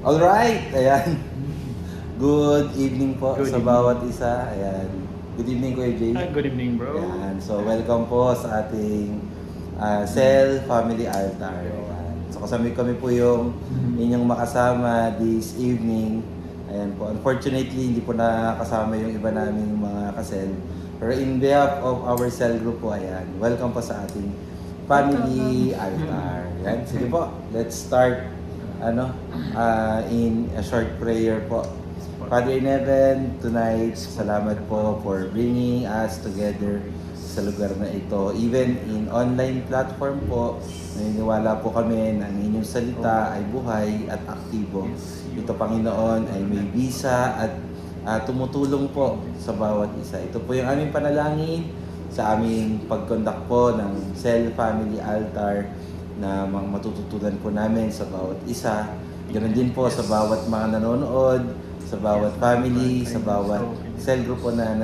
Alright, ayan. Good evening po Good sa evening. bawat isa. Ayan. Good evening, Kuya Jay. Good evening, bro. Ayan. So, welcome po sa ating Cell Family Altar. Ayan. So, kasama kami po yung inyong makasama this evening. Ayan po. Unfortunately, hindi po nakasama yung iba naming mga kasel. Pero in behalf of our cell group po, ayan. Welcome po sa ating Family Altar. Ayan. Sige po. Let's start in a short prayer po. Father in heaven, tonight, salamat po for bringing us together sa lugar na ito. Even in online platform po, naniniwala po kami na ang inyong salita ay buhay at aktibo. Ito, Panginoon, ay may bisa at tumutulong po sa bawat isa. Ito po yung aming panalangin sa aming pag-conduct po ng Cell Family Altar na matututunan po namin sa bawat isa. Ganoon din po sa bawat mga nanonood, sa bawat family, sa bawat cell group po na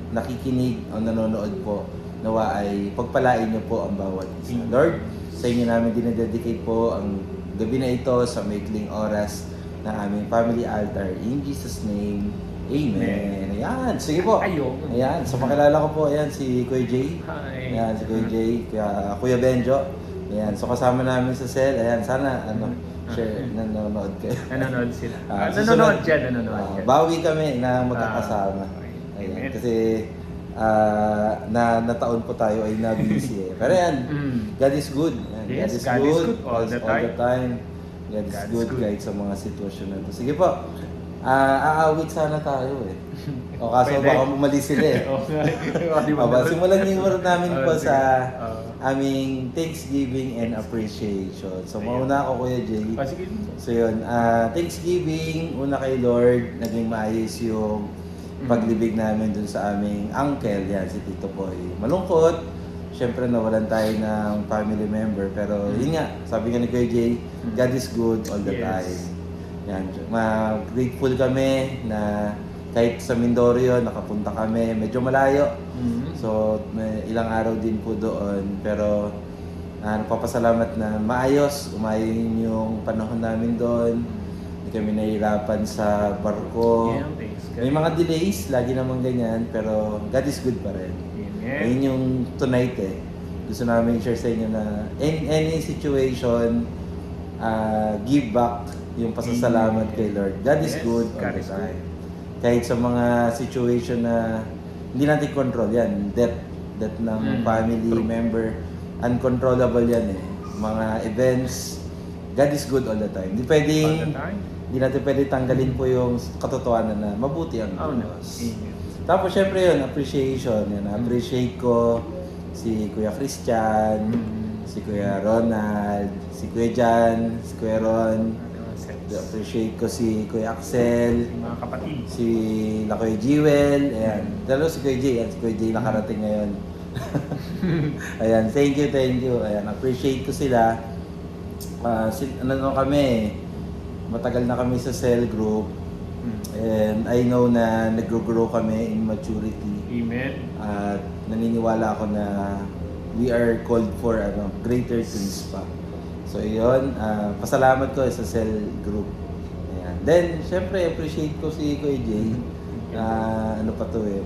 nakikinig o nanonood po. Nawa ay pagpalain niyo po ang bawat isa. Lord, sa inyo namin dinededicate po ang gabi na ito sa maikling oras na aming family altar. In Jesus' name, Amen. Ayan, sige po. Ayan, so makilala ko po, ayan, si Kuya Jay. Hi. Ayan, si Kuya Jay, Kuya Benjo. Ayan, so kasama namin sa cell. Ayan, sana share, nanonood kayo. Nanonood sila. Susunod, Nanonood dyan. bawi kami na magkakasama. Ayan, kasi nataon po tayo ay na-busy eh. Pero yan, God is good. Ayan, Yes, God is good all the time. God is good kahit sa mga sitwasyon na ito. Sige po, aawit sana tayo eh. O kaso Pwede. baka umalis sila eh. Simulan niyo yung namin po sa aming Thanksgiving and Appreciation. So, mauna ako, Kuya Jay. Sige. So, yun. Thanksgiving, una kay Lord, naging maayos yung paglibig namin dun sa aming uncle. Yan, si Tito Boy. Malungkot. Siyempre, nawalan tayo ng family member. Pero, yun nga, sabi nga ni Kuya Jay, God is good all the time. Yan. Grateful kami na kahit sa Mindoro yun, nakapunta kami. Medyo malayo. So, may ilang araw din po doon. Pero, nagpapasalamat na maayos. Umayon yung panahon namin doon. Hindi kami nahihirapan sa barko. May mga delays, lagi naman ganyan. Pero, God is good pa rin. Ayun yung tonight eh. Gusto namin i-share sa inyo na in any situation, give back yung pasasalamat kay Lord. God is good all the time. Kahit sa mga situation na hindi natin control yan, death ng family member, uncontrollable yan eh. Mga events, God is good all the time. Hindi natin pwede tanggalin po yung katotohanan na mabuti ang Diyos. Tapos syempre yun, appreciation. Yan, appreciate ko si Kuya Christian, si Kuya Ronald, si Kuya Jan, si Kuya Ron. Appreciate ko si Kuya Axel, mga kapatid. si Kuya Jewel, ayan. Dalo si Kuya Jay, ayan, si Kuya Jay nakarating ngayon. Ayan, thank you. Ayan, appreciate ko sila. Kami, matagal na kami sa cell group. And I know na nag-grow kami in maturity. Amen. At naniniwala ako na we are called for greater things pa. So yun, pasalamat ko sa cell group. Ayan. Then, syempre, appreciate ko si Kuya Jay.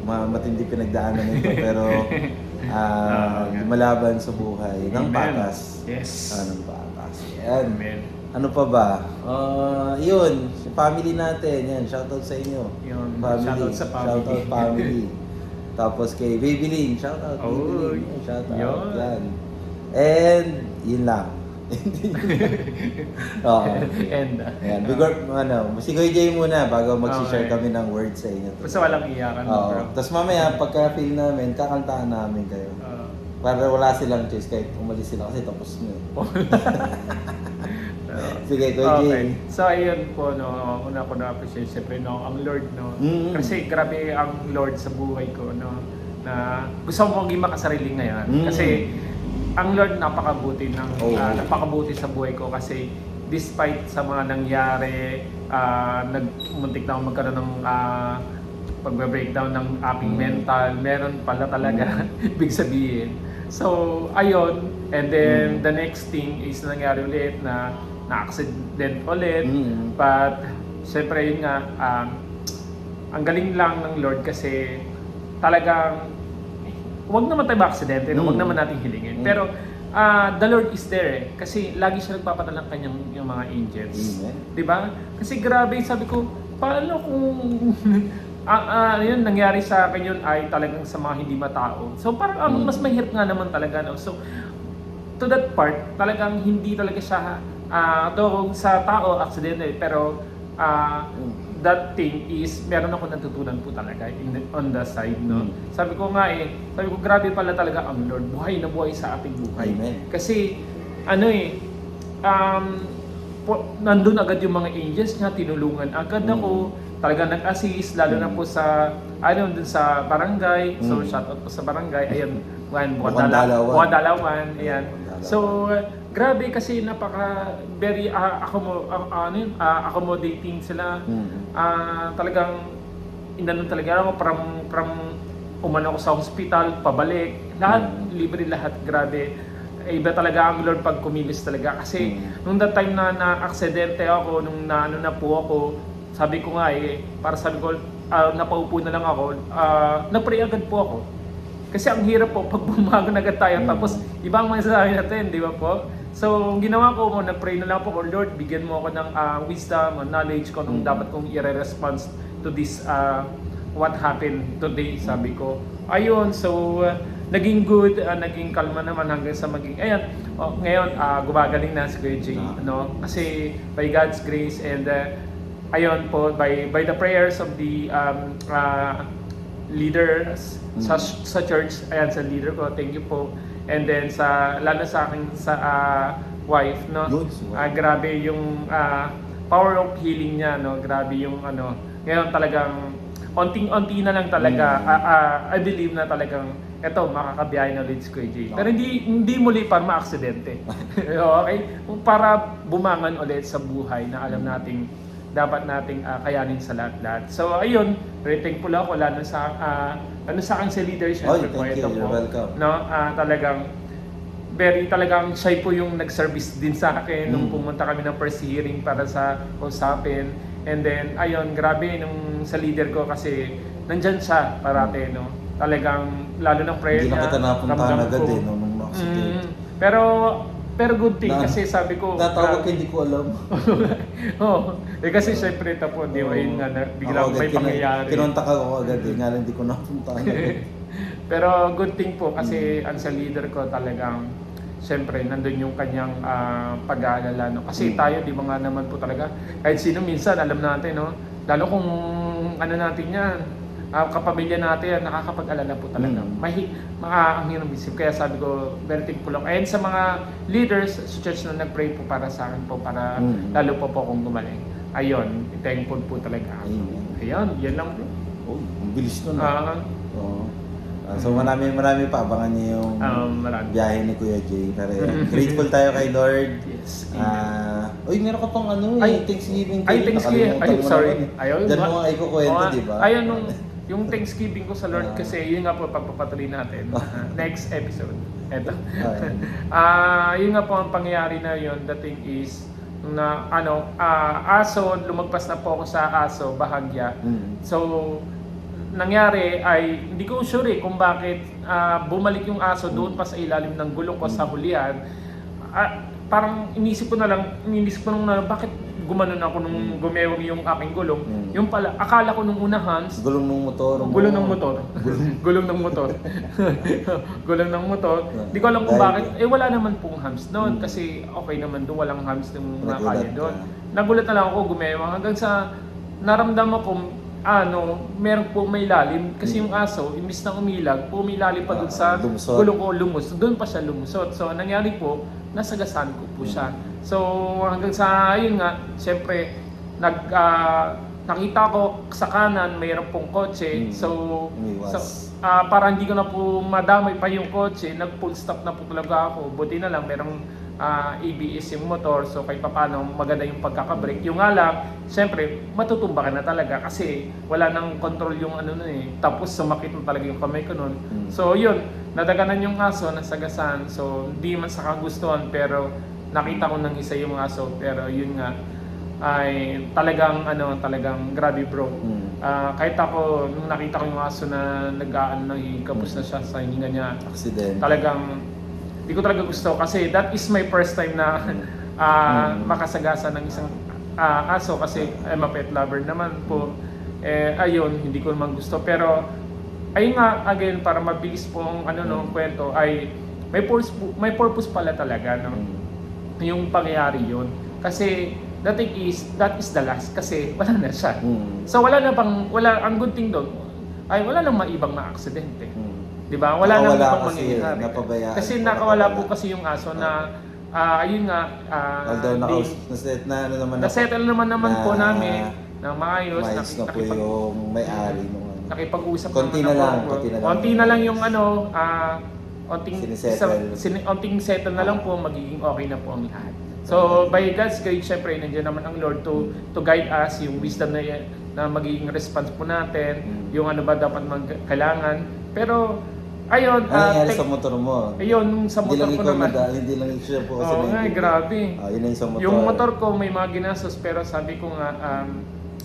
Matindi pinagdaanan nito pero lumalaban sa buhay ng patas. Yes. Ng patas. Ayan. Amen. Ano pa ba? Yun, family natin. Yan, shoutout sa inyo. Yun, Family. shoutout sa family. Shoutout family. Tapos kay Baby Lynn, shoutout. Baby Lynn. Shoutout. Yun. Yan. And, yun lang. Oo. And, Ayan. Si Kuya Jay muna bago mag-share kami ng words sa inyo. basta walang iyakan, bro. Tapos mamaya, pagka-feel namin, kakantaan namin kayo. Para wala silang choice kahit umalis sila kasi tapos nyo. Sige, Kuya Jay. So, ayun po, no, una ko na-appreciate siyempre, no, ang Lord, no. Kasi grabe ang Lord sa buhay ko, no, na gusto mo maging makasarili ngayon. Kasi, ang Lord napakabuti napakabuti sa buhay ko kasi despite sa mga nangyari, nagmuntik na ako magkaroon ng pagbe-breakdown ng aking mental, meron pala talaga big sabihin. So, ayun, and then the next thing is nangyari ulit na na-accident ulit. Mm. But, syempre yun nga, ang galing lang ng Lord kasi talagang, huwag naman tayo ma-aksidente, no? Huwag naman natin hilingin. Pero, the Lord is there kasi lagi siya nagpapadala ng kanyang yung mga angels. Amen. 'Di ba? Kasi grabe, sabi ko, paano kung yun nangyari sa akin yun ay talagang sa mga hindi matao. So parang mas mahirap nga naman talaga, no. So to that part, talagang hindi talaga siya though sa tao aksidente, pero that thing is meron ako natutunan po talaga on the side, no. Sabi ko grabe pala talaga ang Lord, buhay na buhay sa ating buhay. Amen. Kasi nandun agad yung mga angels niya, tinulungan agad ako, talaga nag-assist, lalo na po sa dun sa barangay. So shout out po sa barangay, ayan, Buwan Dalawan, ayan. So grabe kasi very accommodating sila. Talagang inanon talaga ako from umano ako sa hospital, pabalik, lahat libre, lahat, grabe. Iba talaga ang Lord pag kumilos talaga kasi nung that time na aksidente ako, nung naano na po ako, sabi ko nga napaupo na lang ako, nag-pray agad po ako. Kasi ang hirap po pag bumago na agad tayo, tapos ibang masasabi natin, di ba po? So, ang ginawa ko, nag-pray na lang po ko, Lord, bigyan mo ako ng wisdom, knowledge ko nung dapat kong i-response to this, what happened today, sabi ko. Ayun, so, naging good, naging kalma naman hanggang sa ngayon, gumagaling na si Kuya Jay, no? Kasi, by God's grace, and ayun po, by the prayers of the leaders sa church, ayan, sa leader ko, thank you po. And then lalo sa aking wife, no. Grabe yung power of healing niya, no. Grabe yung ngayon talagang onting-onti na lang talaga. I believe na talagang makakabiyahe na ulit si Kuya Jay. Pero hindi muli para ma-aksidente. Okay? Para bumangon ulit sa buhay na alam nating dapat nating kayanin sa lahat-lahat. So ayun, very thankful ako lalo sa akin sa leadership. Thank you, you're welcome. No, talagang siya po yung nag-service din sa akin nung pumunta kami ng first hearing para sa usapin. And then ayun, grabe nung sa leader ko kasi nandyan siya parate, no. Talagang lalo ng prayer niya. Hindi na kita napuntahan agad nung accident. Pero good thing kasi sabi ko, tatawag hindi ko alam. kasi syempre ito po, di ba, yun nga, biglang may pangyayari. Kinontak ako agad nga lang hindi ko napuntahan agad. Pero good thing po kasi ang sa leader ko talagang, syempre, nandun yung kanyang pag-aalala, no? Kasi tayo, di ba nga naman po talaga, kahit sino minsan, alam natin, no? Lalo kung natin yan, kapamilya natin, nakakapag-alala po talaga. Ang hirap isip. Kaya sabi ko, very thankful ako. And sa mga leaders sa church na nag-pray po para sa akin po, para lalo po akong gumaling. Ayun, thankful po talaga. Ayun, yan lang po. Ang bilis nun. So marami pa, abangan niyo yung biyahe ni Kuya Jay. Pero grateful tayo kay Lord. Yes. Meron ka pang Thanksgiving. Thanksgiving. Sorry. Diyan mo nga ikukwento, di ba? Yung Thanksgiving ko sa Lord kasi yun nga po pagpapatuloy natin. Next episode. Eto. Yun nga po ang pangyayari na yun. The thing is, na aso, lumagpas na po ako sa aso, bahagya. So, nangyari ay, hindi ko sure kung bakit bumalik yung aso doon pa sa ilalim ng gulong ko sa hulihan. Parang inisip ko na lang bakit gumanon ako nung gumewang yung aking gulong. Yung pala, akala ko nung una, Hans, gulong ng motor. Gulong ng motor. Gulong ng motor. Hindi ko alam kung bakit. Wala naman pong hams doon kasi okay naman doon, walang hams yung mga kaya doon. Nagulat na lang ako, gumewang hanggang sa naramdaman ko meron po may lalim kasi yung aso, imbis na umilag, pumilalim pa doon sa gulong ko, doon pa siya lumusot. So, nangyari po, nasagasan ko po siya. So, hanggang sa, ayun nga, siyempre, nakita ko sa kanan, mayroon pong kotse. So, para hindi ko na po madamay pa yung kotse, nag-full stop na po talaga ako. Buti na lang, merong ABS yung motor, so kahit paano maganda yung pagkakabrake. Yung nga lang, siyempre, matutumba ka na talaga kasi wala nang control yung tapos sumakit na talaga yung kamay ko nun. So yun, nadaganan yung aso, nasagasan. So hindi man sa kagustuhan, pero nakita ko ng isa yung aso, pero yun nga, ay talagang grabe bro. Kahit ako, nung nakita ko yung aso na nag-aan, kapos na siya sa hininga niya, Accident. talagang hindi ko talaga gusto kasi that is my first time na makasagasa ng isang aso kasi I'm a pet lover naman po. Ayun, hindi ko naman gusto. Pero ayun nga, again, para mabilis po ang kwento ay may purpose pala talaga, no? Yung pangyayari yun. Kasi that is the last kasi wala na siya. So ang good thing doon ay wala nang maibang na aksidente. 'Di ba? Wala nang ibang mangyayari. Kasi nakawala po kasi yung aso na ayun nga although naset na nasettle naman po namin na maayos na po yung may-ari nung nakipag-usap konti na lang yung onting settle na lang Ah. po, magiging okay na po ang lahat. So by God's grace, syempre nandiyan naman ang Lord to guide us, yung wisdom na magiging response po natin, yung ano ba dapat kailangan. Pero ayun, nangyari sa motor mo. Ayun, sa motor ko naman. Hindi lang siya po kasi. Oo nga, grabe. Yun yung sa motor. Yung motor ko may mga ginastos, pero sabi ko nga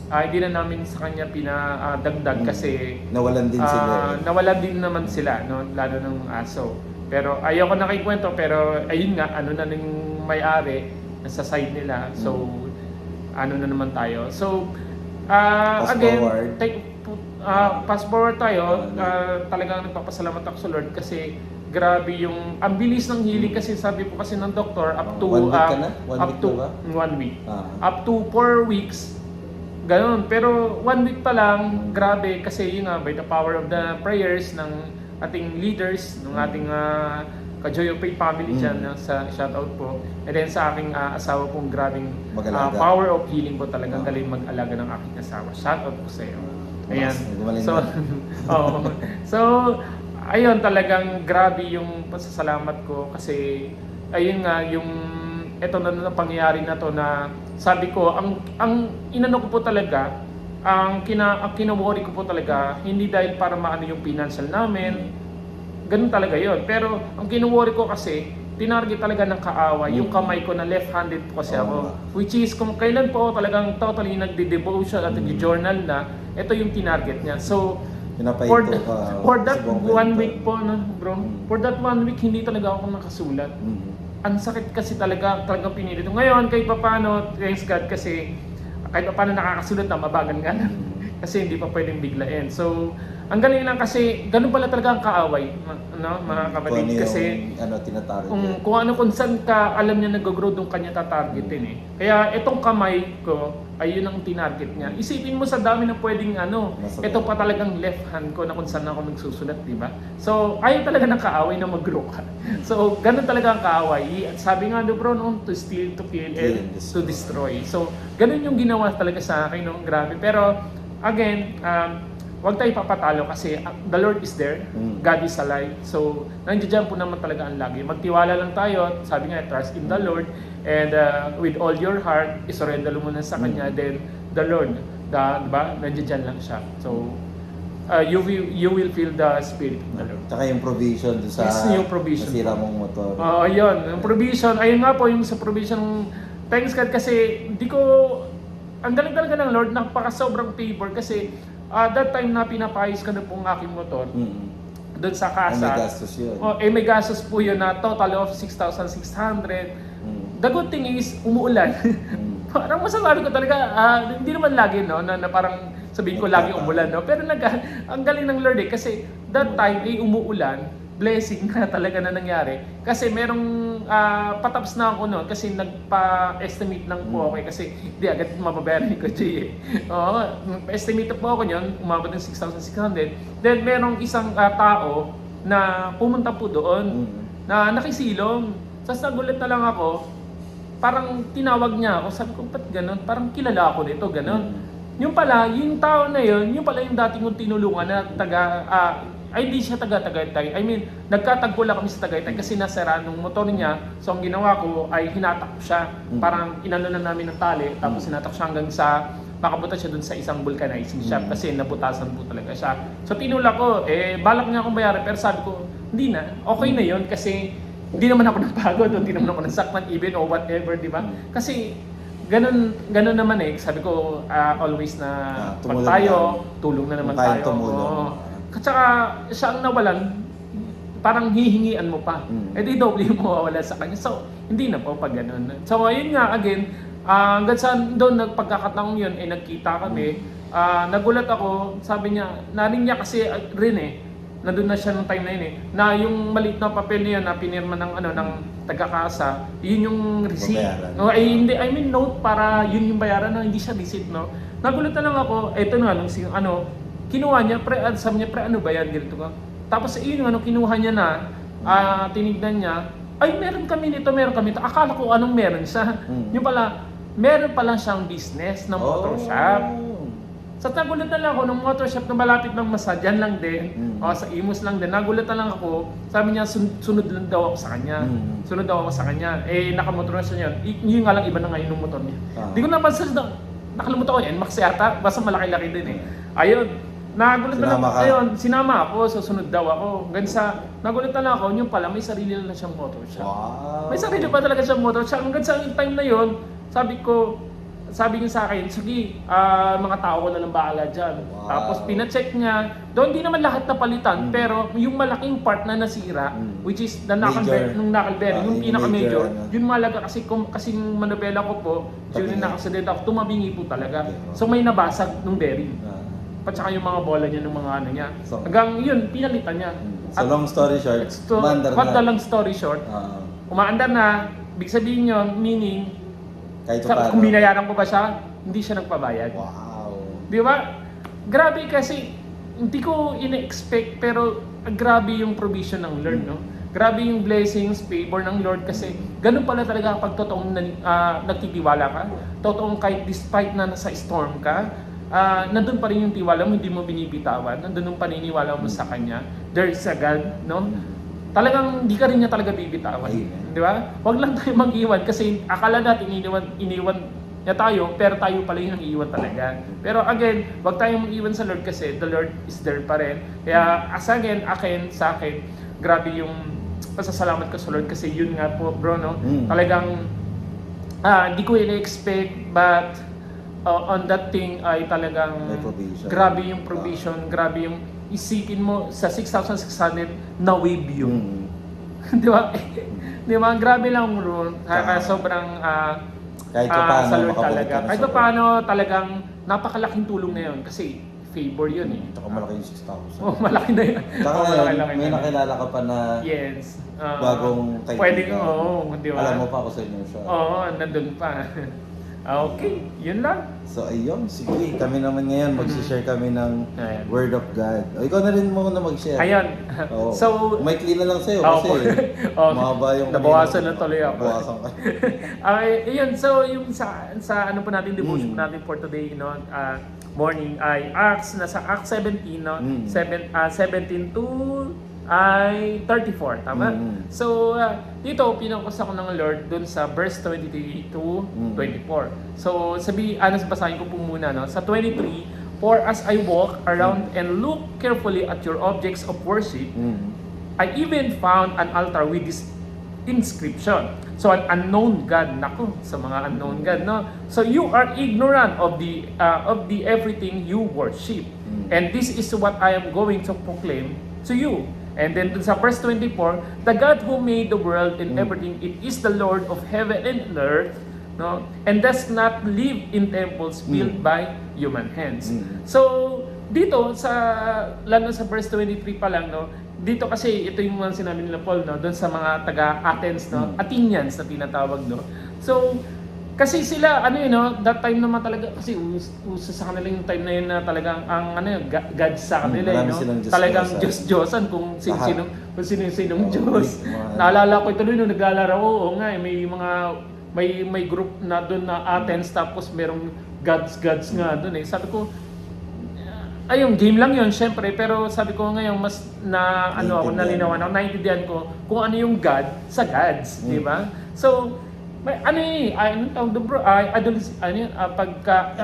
hindi na namin sa kanya pinadagdag kasi nawalan din sila. Nawalan din naman sila, no, lalo ng aso. Pero ayoko na kikwento, pero ayun nga, ano na ng may-ari sa side nila. So ano na naman tayo. So again, fast forward tayo. Talagang nagpapasalamat ako sa Lord kasi grabe yung ang bilis ng healing kasi sabi po kasi ng doktor up to 1 week ka na? 1 week. Up to 4 weeks. Ganon. Pero 1 week pa lang, grabe kasi yun nga, by the power of the prayers ng ating leaders, ng ating Ka-Joy of Faith family dyan, sa shoutout po. And then sa aking asawa pong grabing power of healing po talagang galing mag-alaga ng aking asawa. Shoutout po sa iyo. Ayan. So, ayun, talagang grabe yung pasasalamat ko kasi ayun nga, yung eto na pangyayari na to na sabi ko, ang inano ko po talaga, ang kino-worry ko po talaga, hindi dahil para maano yung financial namin, ganun talaga yon. Pero ang kino-worry ko kasi, tinarget talaga ng kaaway, yung kamay ko na left-handed po kasi ako. Which is, kung kailan po ako talagang totally nagde-devotion at nag-journal na, ito yung tinarget niya. So, for that 1 week po, no, bro, for that 1 week, hindi talaga ako nakasulat. Ang sakit kasi talagang pinilit. Ngayon, kahit pa paano, thanks God, kasi kahit pa paano nakakasulat na, mabagan nga lang. Kasi hindi pa pwedeng biglain. So, ang galing lang kasi, ganun pala talaga ang kaaway, no, mga kapatid. Kasi, kung saan ka, alam niya nag-grow, doon kanya tatargetin eh. Kaya, itong kamay ko, ay yun ang tinarget niya. Isipin mo sa dami na pwedeng ito pa talagang left hand ko na kung saan ako nagsusulat, di ba? So, ayaw talaga ng kaaway na mag-grow ka. So, ganun talaga ang kaaway. At sabi nga, bro, no, to steal, to kill, and to destroy. So, ganun yung ginawa talaga sa akin, no? Grabe. Pero, again, huwag tayo papatalo kasi the Lord is there, God is alive. So, nandiyan po naman talaga ang lagi. Magtiwala lang tayo, sabi nga, trust in the Lord, and with all your heart, isurrender mo muna sa Kanya, then the Lord, diba? Nandiyan lang siya. So, you will feel the Spirit of the Lord. Tsaka yung provision doon sa yung provision nasira mong motor. Ayun, yung provision, ayun nga po yung sa provision, thanks God kasi ang galing talaga ng Lord, napaka-sobrang favor kasi that time na pinapayos ka na pong aking motor, doon sa kasa. May gastos yun. May gastos po yun na total of 6,600. The good thing is, umuulan. Parang masasabi ko talaga, hindi naman lagi, no, na parang sabihin ko lagi umulan, no? Pero ang galing ng Lord kasi that time ay umuulan, blessing na talaga na nangyari. Kasi merong pataps na ako noon kasi nagpa-estimate lang po ako kasi hindi agad mababayaran ko siya Oo, estimate po ako niyon, umabot ng 6,600. Then merong isang tao na pumunta po doon na nakisilong. Tapos nagulat na lang ako, parang tinawag niya ako, sabi ko, ba't ganun? Parang kilala ako nito, ganun. Yung pala, yung tao na yun, yung pala yung dating kong tinulungan na hindi siya taga Tagaytay. I mean, nagkatagpo lang kami sa Tagaytay kasi nasira nung motor niya. So ang ginawa ko ay hinatak ko siya. Parang inano na namin ng tali, tapos hinatak siya hanggang sa makabuta siya dun sa isang vulcanizing shop kasi nabutasan po talaga siya. So tinulak ko, balak niya akong bayaran pero sabi ko, hindi na, okay na yun kasi hindi naman ako napagod, hindi naman ako nasaktan even or whatever, di ba? Kasi ganun naman eh. Sabi ko always na pag tumulong tayo, lang. tulong na naman Kung kayang tayo. tumulong. Oo. At saka siya ang nawalan, parang hihingian mo pa. Eh di doble yung mawawala sa kanya. So, hindi na po pag ganun. So, ayun nga, again, hanggang sa doon nagpagkakataong yun, nagkita kami. Nagulat ako, sabi niya, narinig niya kasi rin nandun na siya nung time na yun na yung maliit na papel niya na pinirma ng taga-kasa, yun yung receipt. Babayaran. No, hindi, I mean note para yun yung bayaran na hindi siya receipt, no. Nagulat na lang ako, eto na nung kinuha niya, sabi niya, ano ba yan, ganito ka. Tapos yun kinuha niya na, tinignan niya, ay meron kami nito. Akala ko anong meron siya. Yung pala, meron pala siyang business na motor shop. Sa nagulat na lang ako, ng motor shop na malapit ng Masa, dyan lang din, sa Imus lang din. Nagulat na lang ako, sabi niya, sunod lang daw ako sa kanya. Sunod daw ako sa kanya. Nakamotor na siya niya. Yung nga lang iba na ngayon ng motor niya. Hindi ko napansin nakalimutan ko yan, Max yata, basta malaki-laki din Ayun, nagulat na lang ako. Ayun, sinama ako, susunod daw ako. Hanggang sa, nagulat na lang ako, yung pala, may sarili na siyang motor shop. Wow. May sarili pa talaga siyang motor shop. Hanggang sa time na yon, sabi niya sa akin, sige, mga tao ko na lang bahala dyan. Wow. Tapos pina-check niya, doon di naman lahat napalitan, pero yung malaking part na nasira, which is the knuckle bearing, yung pinaka-major, yun malaga kasi kasing manobela ko po, yun yung nakasadent ako, tumabingi po talaga. So may nabasag nung bearing. At saka yung mga bola niya, ng mga ano niya. Hanggang yun, pinalitan niya. So long story short, umaandar What the na. long story short, umaandar na, big sabihin yun, meaning, Kahit kung binayaran ko ba siya, hindi siya nagpabayad. Wow. Di ba? Grabe kasi, hindi ko ina-expect, pero grabe yung provision ng Lord, no? Grabe yung blessings, favor ng Lord kasi ganun pala talaga kapag totoong nagtitiwala ka. Totoong kahit despite na nasa storm ka, nandun pa rin yung tiwala mo, hindi mo binibitawan. Nandun yung paniniwala mo sa Kanya. There is a God, no? Talagang hindi ka rin niya talaga bibitawan. Di ba? Huwag lang tayo mag-iwan kasi akala natin iniwan niya tayo, pero tayo pala yung iiwan talaga. Pero again, huwag tayong mag-iwan sa Lord kasi the Lord is there pa rin. Kaya sa akin, grabe yung pasasalamat ko sa Lord kasi yun nga po bro, no? Talagang hindi ko ina-expect but on that thing ay talagang grabe yung provision, grabe yung isipin mo sa 6,600 na wave yun. Di ba? Di ba? Grabe lang bro. Sobrang kahit paano sa Lord talaga. Kahit paano talagang napakalaking tulong na yun kasi favor yun Tsaka malaki yung 6,000. Oh, malaki na yun. Tsaka may nakilala ka pa na yes. bagong kaibigan. Pwede di ba? Alam mo pa ako sa inyo siya. Oo, nandun pa. Okay, yun lang. So ayun, sige. Kami naman ngayon, mag-share kami ng Ayan. Word of God. O ikaw na rin muna mag-share. Ayun. Oo. So, may clean na lang sa'yo kasi mahaba yung nabawasan na tuloy ako. Nabawasan ka. Ayun, so yung sa ano po natin, devotion natin for today, morning ay nasa Acts 17, 17 to 34, tama? So, dito, pinakus ako ng Lord dun sa verse 23 to 24. So, basahin ko po muna, no? Sa 23, for as I walk around and look carefully at your objects of worship, I even found an altar with this inscription. So, an unknown God, nako, sa mga unknown God, no? So, you are ignorant of the everything you worship. And this is what I am going to proclaim to you. And then dun sa verse 24, the God who made the world and everything, it is the Lord of heaven and earth, no? And does not live in temples built by human hands. So, dito lalo sa verse 23 pa lang, no? Dito kasi ito yung mga sinabi nila Paul, no? Doon sa mga taga-Athens, no? Athenians na tinatawag, no? So, kasi sila, no, that time naman talaga, kasi uso sa kanila yung time na yun na talagang, God sa kanila, no? Talagang Diyos-Diyosan kung sino-sinong Diyos. Naalala ko ito nung naglalaro ko, may group na doon na Athens, tapos merong gods nga doon Sabi ko, ayun, game lang yun, syempre, pero sabi ko ngayon, mas nalinawan ako, naintindihan ko kung ano yung God sa gods, di ba? So,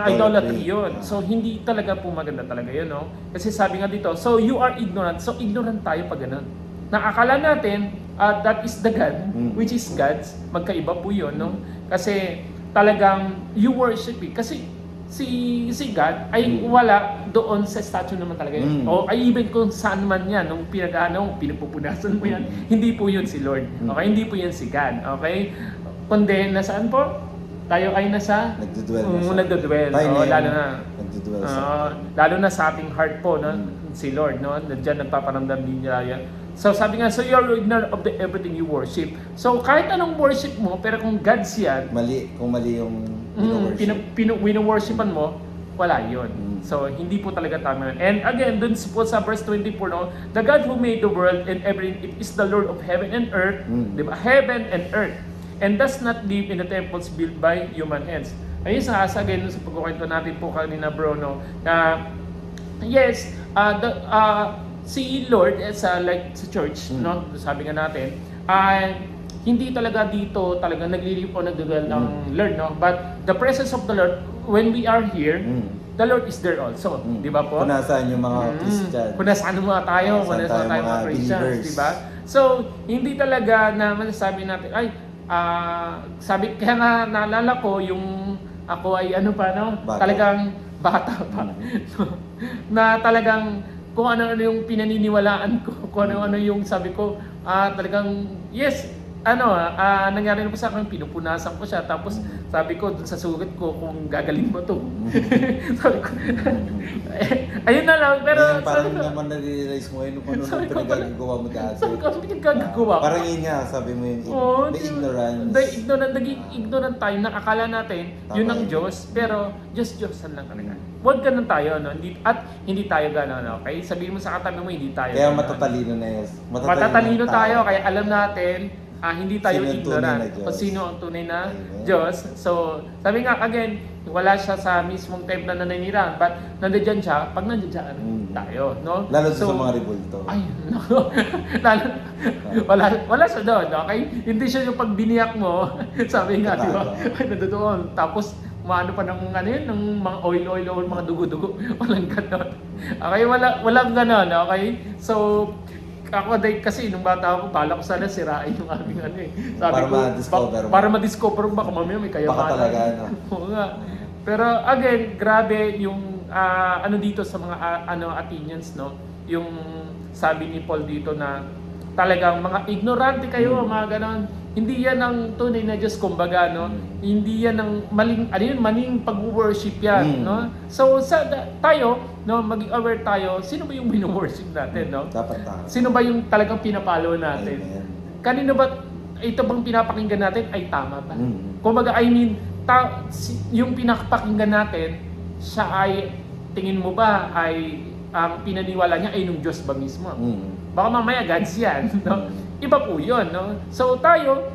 idolatry yun. So, hindi talaga po maganda talaga yun, no? Kasi sabi nga dito, so you are ignorant. So, ignorant tayo pag ganun. Nakakala natin, that is the God, which is God's. Magkaiba po yun, no? Kasi talagang you worship it. Kasi si God ay wala doon sa statue naman talaga yun. O ay even kung saan man yan, nung pinupupunasan mo yan, hindi po yun si Lord. Okay? Hindi po yan si God. Okay? Kundi nasaan po? Tayo ay nasa nagdudwell. Lalo na nagdudwell lalo na sa ating heart po, no? Si Lord, no? Nandiyan nagpaparamdam din niya yan. So sabi nga, so you're ignorant of the everything you worship. So kahit anong worship mo, pero kung God's yan, kung mali yung wino-worshipan mo, wala yun. So hindi po talaga tama yun. And again, dun po sa verse 24, no? The God who made the world and everything, it is the Lord of heaven and earth, di ba? Heaven and earth. And does not live in the temples built by human hands. Ayun sa again sa pagkukwento natin po kanina, bro, no, na yes, si Lord sa church, no, sabi nga natin, hindi talaga dito talaga nagliliw o nagdudwell ng Lord, no, but the presence of the Lord when we are here, the Lord is there also, di ba po? Kung nasaan yung mga Christian, kung nasaan mga tayo, kung nasaan tayo mga Christians, di ba? So hindi talaga na masasabi natin, sabi, kaya nga naalala ko yung ako ay talagang bata pa. Na talagang kung ano yung pinaniniwalaan ko, kung ano yung sabi ko, talagang yes, nangyari na po sa akin, pinupunasan ko siya, tapos sabi ko dun sa sugat ko, kung gagaling mo to. Sabi ko, ayun na lang, pero parang naman na-realize mo yun kung ano pinagagawa mo dati. Sabi ko, pinagagawa ko. Parang yun nga, sabi mo yun, the ignorance. Naging ignorant tayo, nakakala natin, yun ang Diyos, pero Diyos-Diyosan lang talaga. Huwag ganun tayo, no? At hindi tayo ganun, okay? Sabihin mo sa katabi mo, hindi tayo kaya ganun. matatalino na yun. Matatalino tayo, kaya alam natin, hindi tayo ignorant kung sino ang tunay na Diyos. So, sabi nga, again, wala siya sa mismong templo na naninirahan, but nandiyan siya pag nandiyan tayo, no? Lalo sa mga rebulto. Ay, no. wala siya doon, okay? Hindi siya yung pag biniyak mo, sabi nga, di ba? Ay, nandoon. Tapos, maano pa ng ng mga oil, mga dugo-dugo. Walang ganon. Okay, walang ganon, okay? So, ako kasi nung bata ako, bala ko sana sirain yung aming Sabi para ma-discover baka mamaya may kayamanan. Baka talaga, Oo nga. Pero again, grabe yung dito sa mga Athenians, no? Yung sabi ni Paul dito na talagang mga ignorante kayo, mga ganon. Hindi yan ang tunay na Diyos, kumbaga, no? Hindi yan ang maling pag-worship yan, no? So tayo, no, maging aware tayo, sino ba yung wino-worship natin, no? Dapat tayo. Sino ba yung talagang pinapalo natin? Amen. Kanino ba ito bang pinapakinggan natin ay tama ba? Kumbaga, yung pinapakinggan natin, siya ay, tingin mo ba, ay ang pinaniwala niya ay nung Diyos ba mismo? Baka mamaya God's yan, no? Iba po yun, no? So tayo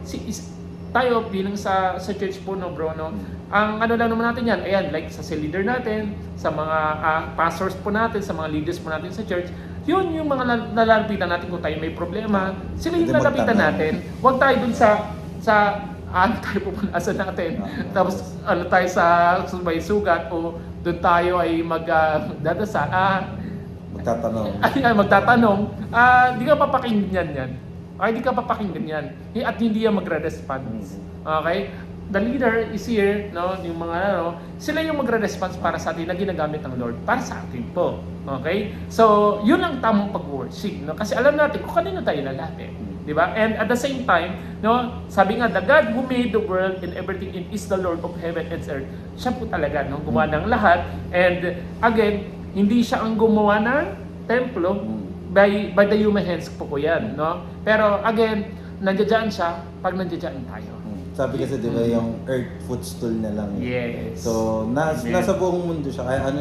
bilang sa church po, no, bro, no? Ang lang naman natin yan, ayan, like sa leader natin, sa mga pastors po natin, sa mga leaders po natin sa church, yun yung mga nalalapitan natin kung tayo may problema, sila yung nalalapitan natin. Huwag tayo dun sa tayo pupunasan natin. Tapos tayo sa may sugat o dun tayo ay magdadasal. Magtatanong. Di ka papakinggan yan. Okay, di ka papakinggan yan. At hindi yan magre-response. Okay? The leader is here, no? Yung mga sila yung magre-response para sa atin na ginagamit ng Lord para sa atin po. Okay? So, yun ang tamang pag-worship, no? Kasi alam natin kung kanino tayo lalapit. Di ba? And at the same time, no, sabi nga, the God who made the world and everything in is the Lord of heaven and earth. Siya po talaga, no? Gumawa ng lahat. And again, hindi siya ang gumawa ng templo, by the human hands po yan, no? Pero again, nandiyan siya pag nandiyan tayo. Sabi kasi, di ba, yung earth footstool na lang. Yes. So, nasa buong mundo siya. Kaya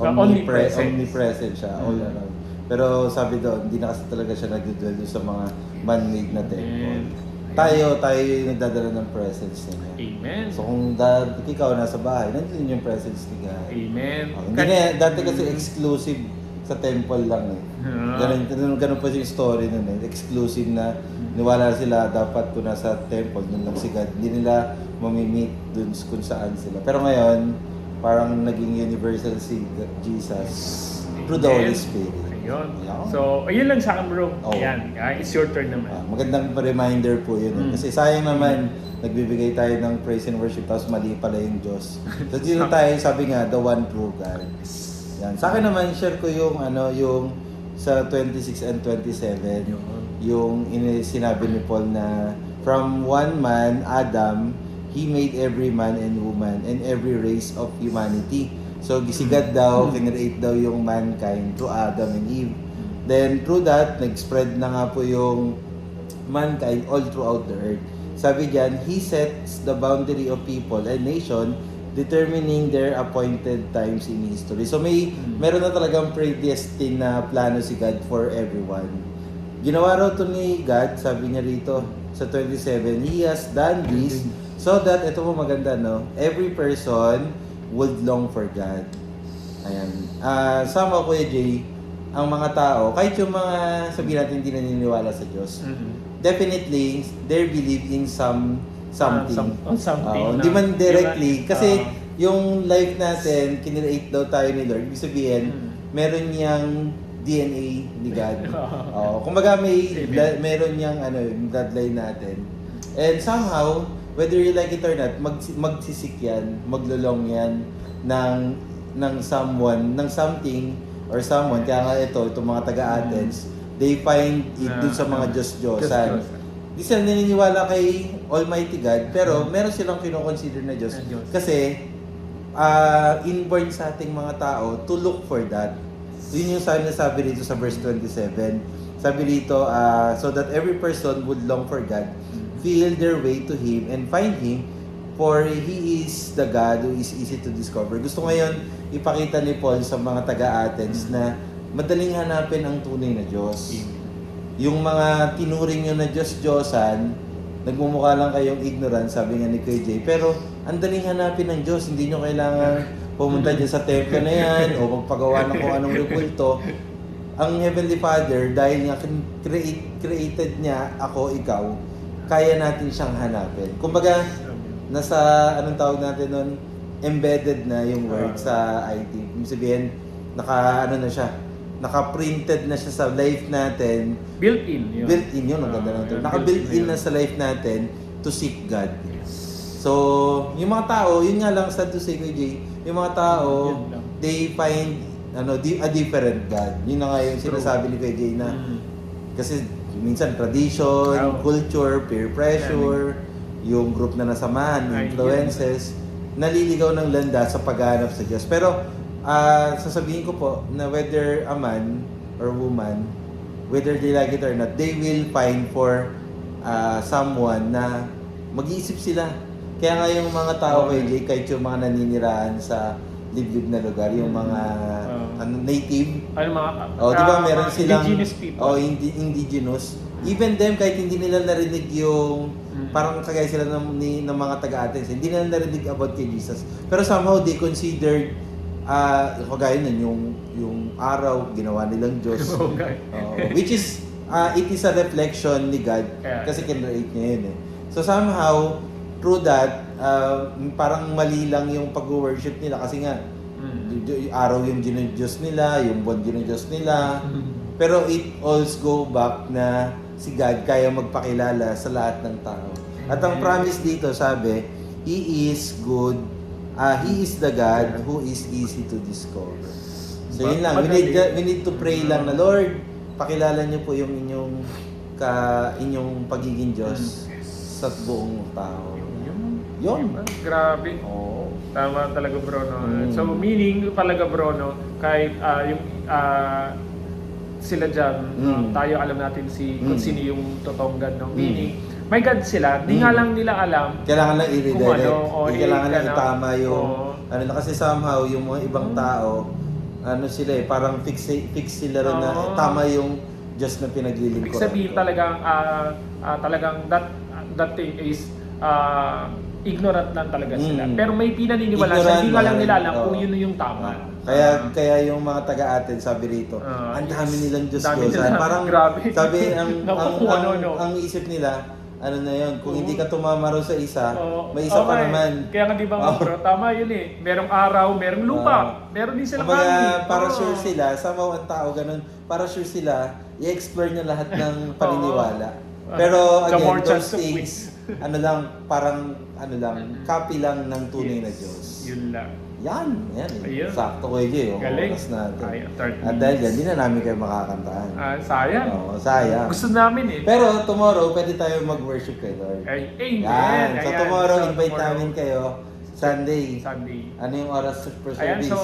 omnipresent siya. All around. Pero sabi doon, hindi na kasi talaga siya nagdudwell sa mga man-made na temple. Tayo yung nagdadala ng presence niya. Amen. So kung ikaw nasa bahay, nandun yung presence ni God. Amen. Dati kasi exclusive sa temple lang eh. Ganun pa yung story nun eh. Exclusive na niwala sila dapat kung nasa temple, dun lang si God. Hindi nila mamimit dun kung saan sila. Pero ngayon, parang naging universal si Jesus through the Holy Spirit. Yun. Ayun. So, ayun lang sa akin bro. Oh. Ayan, it's your turn naman. Magandang reminder po yun. Kasi sayang naman, nagbibigay tayo ng praise and worship tapos mali pala yung Diyos. So dito tayo, sabi nga, the one true God. Yan. Sa akin naman, share ko yung yung sa 26 and 27, yung sinabi ni Paul na from one man, Adam, He made every man and woman and every race of humanity. So si God daw, kinreate daw yung mankind through Adam and Eve. Then through that, nag-spread na nga po yung mankind all throughout the earth. Sabi diyan, He sets the boundary of people and nation, determining their appointed times in history. So meron na talagang predestined na plano si God for everyone. Ginawa raw to ni God, sabi niya rito sa 27, He has done this so that, ito po maganda, no? Every person would long for God. Ayan. Sama Kuya Jay, ang mga tao, kahit yung mga sabihin natin hindi naniniwala sa Diyos, definitely, they believe in something. Something. Hindi man directly. Kasi yung life natin, kinreate daw tayo ni Lord. Ibig sabihin, meron niyang DNA ni God. Kumbaga meron niyang yung bloodline natin. And somehow, whether you like it or not, magsisik yan, maglulong yan ng someone, ng something or someone. Kaya nga itong mga taga-Athens, they find it dun sa mga Diyos-Diyosan. Di sila naniniwala kay Almighty God, pero meron silang kino-consider na Diyos. Kasi, inborn sa ating mga tao to look for that. Yun yung sabi dito sa verse 27. Sabi dito, so that every person would long for God, feel their way to Him, and find Him, for He is the God who is easy to discover. Gusto ngayon ipakita ni Paul sa mga taga-Athens na madaling hanapin ang tunay na Diyos. Yung mga tinuring nyo na Diyos-Diyosan, nagmumukha lang kayong ignorant, sabi nga ni KJ, pero ang daling hanapin ng Diyos. Hindi nyo kailangan pumunta dyan sa templo na yan o magpagawa ng kung anong repulto. Ang Heavenly Father, dahil nga created niya ako, ikaw, kaya natin siyang hanapin. Kumbaga, nasa, anong tawag natin nun, embedded na yung word sa IT. Ibig sabihin, naka-printed na siya sa life natin. Built-in yun. Built-in yun, ang ganda ng term. Naka-built-in na sa life natin to seek God. So, yung mga tao, yun nga lang, sad to say ko, Jay, yung mga tao, they find a different God. Yun na nga yung sinasabi ni Jay na, kasi minsan tradition, culture, peer pressure, yung group na nasamahan, influences, naliligaw ng landas sa paghahanap sa Diyos. Pero sasabihin ko po na whether a man or woman, whether they like it or not, they will find for someone na mag-iisip sila. Kaya nga yung mga tao kahit yung mga naninirahan sa liblib na lugar, yung mga native. Di ba meron silang indigenous people. Indigenous. Even them, kahit hindi nila narinig yung parang kagaya sila ng mga taga-Athens, hindi nila narinig about kay Jesus. Pero somehow they considered kagaya nun, yung araw ginawa nilang Diyos. Which is it is a reflection ni God kasi kinreate niya yun eh. So somehow through that, parang mali lang yung pag-worship nila kasi nga araw yung Diyos nila, yung buwan Diyos nila. Pero it always go back na si God kaya magpakilala sa lahat ng tao. At ang promise dito, sabi, He is good, He is the God who is easy to discover. So yun lang, we need to pray lang na, Lord, pakilala niyo po yung inyong pagiging Diyos sa buong tao. Yun. Grabe. Tama talaga bro, no? So meaning talaga bro, no? Kahit yung sila dyan, tayo alam natin kung sino yung totoong God, no? Meaning, may God sila, di nga lang nila alam. Kailangan lang i-redirect. Kailangan lang itama yung, kasi somehow yung mga ibang tao, sila parang fix sila rin na tama yung Diyos na pinaglilingkuran. Ibig sabihin talagang that thing is ignorant lang talaga sila. Pero may pinaniniwala siya, hindi nga lang nila alam kung yun yung tama. Kaya yung mga taga-Athens sabi rito, ang dami nilang Diyos-Diyosan. Parang grabe. sabi ang isip nila, ano na yun, kung Oo. hindi ka tumama raw sa isa, Oo. may isa pa Okay. naman. Kaya nga di ba Oo. bro, tama yun eh. Merong araw, merong lupa, meron din silang Kumbaga, family. para Oo. sure sila, somehow ang tao ganun, para sure sila, i-explore niya lahat ng paniniwala. Pero The more again, those chance of things, ano lang, parang, ano lang, copy lang ng tunay na Yes. Diyos. Yun lang. Yan. Ayun. Sakto ko yung Galing. oras natin. Ay, 30 At dahil yan, minutes. hindi na namin kayo makakantaan. Sayang. Oo, sayang. Gusto namin eh. Pero tomorrow, pwede tayo mag-worship kay Lord. Ay, amen. Yan. So Ayan. tomorrow, So, invite tomorrow, namin kayo. Sunday. Sunday. Ano yung oras per Ayan, service? so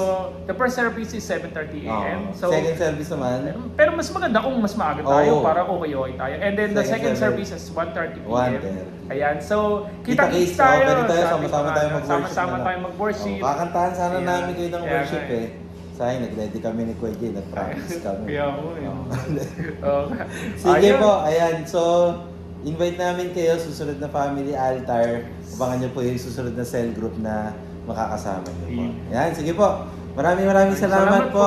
the first service is 7:30 a.m. Oo. So, Second service naman, pero mas maganda kung mas maaga tayo Oo. para okay tayo. And then the Second second service is 1:30 p.m. 1:30. Ayan, so Kita-kits kita-kits tayo. pwede tayo, sa sama-sama ating tayo mga- mag-worship Sama-sama na lang. tayo mag-worship. Kakantahan sana Ayan. namin kayo ng Kaya worship nga eh. Sayang, nag-ready kami ni Kuya Jay, nag-practice kami. Kaya mo eh. Oo. Okay. Sige Ayun. po, ayan. So, invite namin kayo susunod na family altar. Abangan nyo po yung susunod na cell group na makakasama nyo po. Ayan, sige po. Maraming salamat po.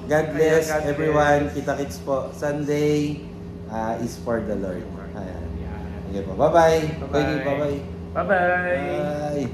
God bless Ayan, God everyone. bless. Kita-kits po. Sunday is for the Lord. Ayan. Ayan. Sige po. Bye-bye. Bye-bye. Bye-bye. Bye-bye. Bye.